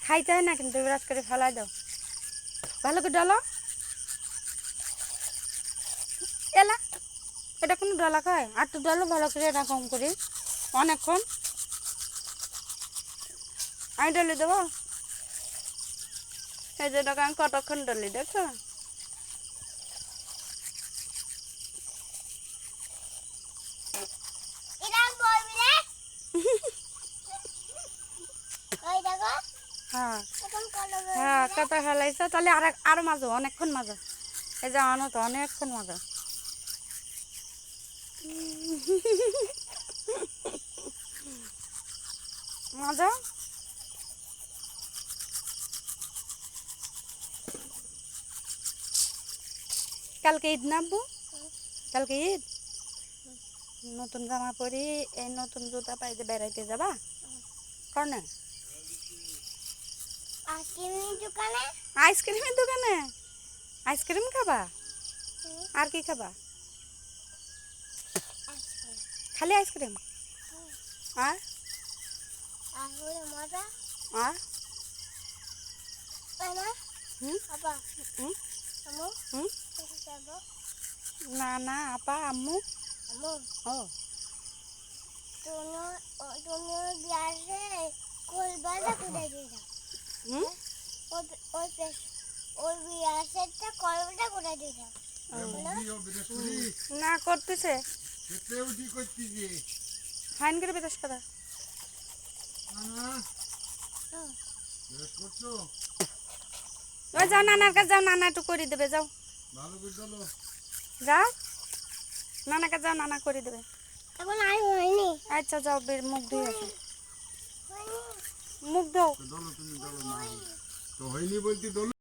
খাইতে হয় না কিন্তু বিরাজ করে ফেলাই দাও ভালো করে ডালো এলা এটা কোনো ডালা খায় আর তো ডালো ভালো করে এরকম করি অনেকক্ষণ আমি ডালি দেবো এই যে টাকা আমি কতক্ষণ ডালি দেখো হ্যাঁ হ্যাঁ কত খেলাইছো তাহলে আরো মাজো অনেকক্ষণ মাজো এই যে আনো তো অনেকক্ষণ মাজো মাজো কালকে ঈদ না আব্বু কালকে ঈদ নতুন জামা পরি এই নতুন জুতা পাইতে বেড়াইতে যাবা কনে আইসক্রিমের দোকানে আইসক্রিম খাবা আর কি খাবা খালি আইসক্রিম আর আর না না আপা আম্মু ও না করতেছে ফাইন করে বিদেশ করা যাও নানার কাছে যাও নানা একটু করে দেবে যাও যাও নানা কাছে যাও নানা করে দেবে আচ্ছা যাও মুখ ধুয়ে আসো মুখ ধো